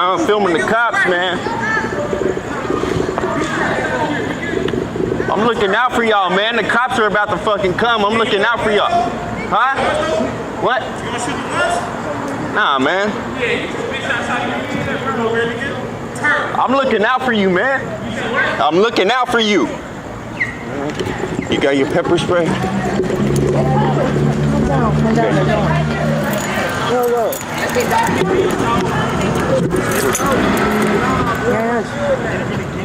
I'm filming the cops, man. I'm looking out for y'all, man. The cops are about to fucking come. I'm looking out for y'all. Huh? What? Nah, man. I'm looking out for you, man. I'm looking out for you. You got your pepper spray? Calm down,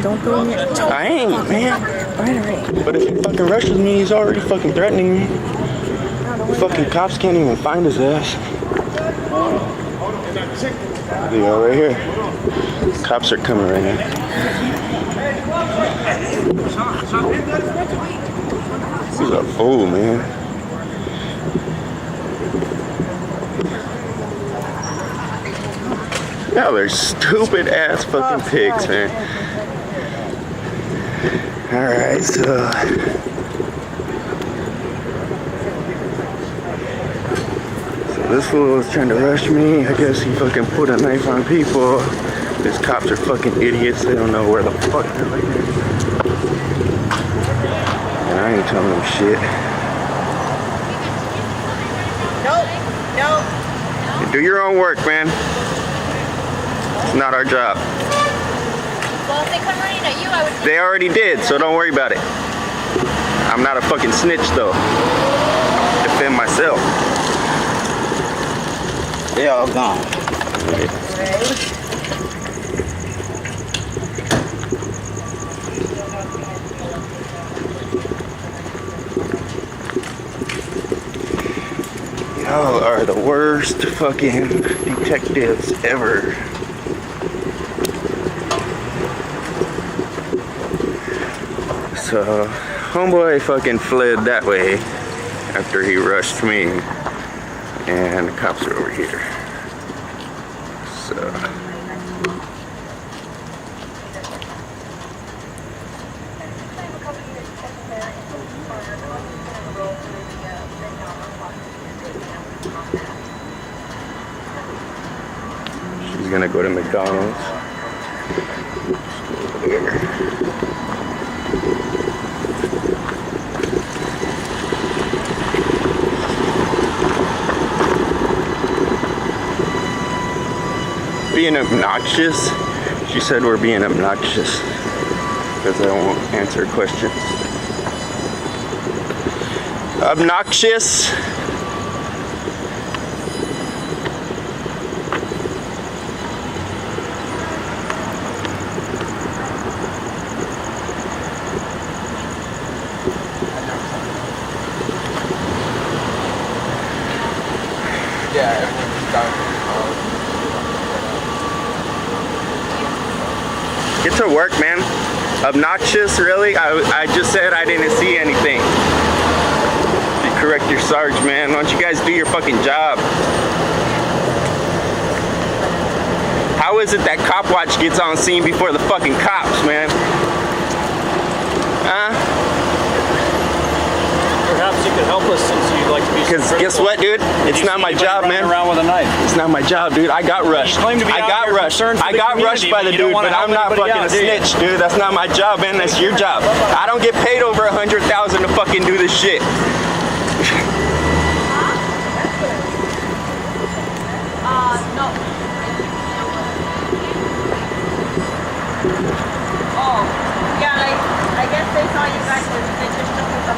Don't throw me. I ain't, man. Alright. But if he fucking rushes me, he's already fucking threatening me. Fucking cops can't even find his ass. Yeah, right here. Cops are coming right now. He's a fool, man. Y'all are stupid ass fucking pigs, man. Alright, so this fool was trying to rush me. I guess he fucking put a knife on people. These cops are fucking idiots. They don't know where the fuck they're looking. And I ain't telling them shit. Nope. Do your own work, man. It's not our job. Well, if they come running at you, I would... They already did, so don't worry about it. I'm not a fucking snitch, though. I defend myself. They all gone. Y'all are the worst fucking detectives ever. So, homeboy fucking fled that way after he rushed me, and the cops are over here. So, she's gonna go to McDonald's. Here. Being obnoxious. She said we're being obnoxious because I won't answer questions. Obnoxious. Yeah, everyone's done. Get to work, man. Obnoxious, really? I just said I didn't see anything. You correct your sarge, man. Why don't you guys do your fucking job? How is it that Copwatch gets on scene before the fucking cops, man? Perhaps you could help us since you'd like to be. Because guess what, dude? It's not my job, man. Around with a knife. It's not my job, dude. I got rushed. Claim to be I out got there rushed. concerned for I the got rushed community, by the but you don't dude, wanna but I'm help not anybody fucking a out, do you? snitch, dude. That's not my job, man. That's your job. I don't get paid over 100,000 to fucking do this shit. No. Oh, yeah, I guess they saw you guys and they just took me from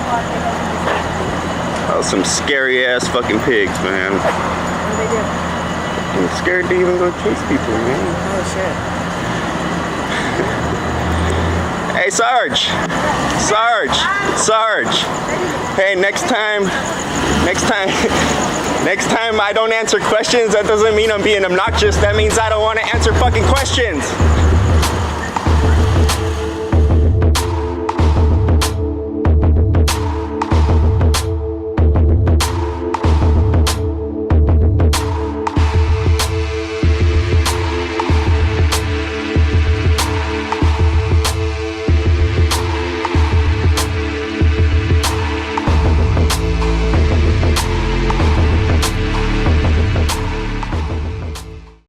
Oh, some scary ass fucking pigs, man. What did they do? I'm scared to even go chase people, man. Oh shit. Hey, Sarge. Sarge. Hey, next time I don't answer questions, that doesn't mean I'm being obnoxious. That means I don't want to answer fucking questions.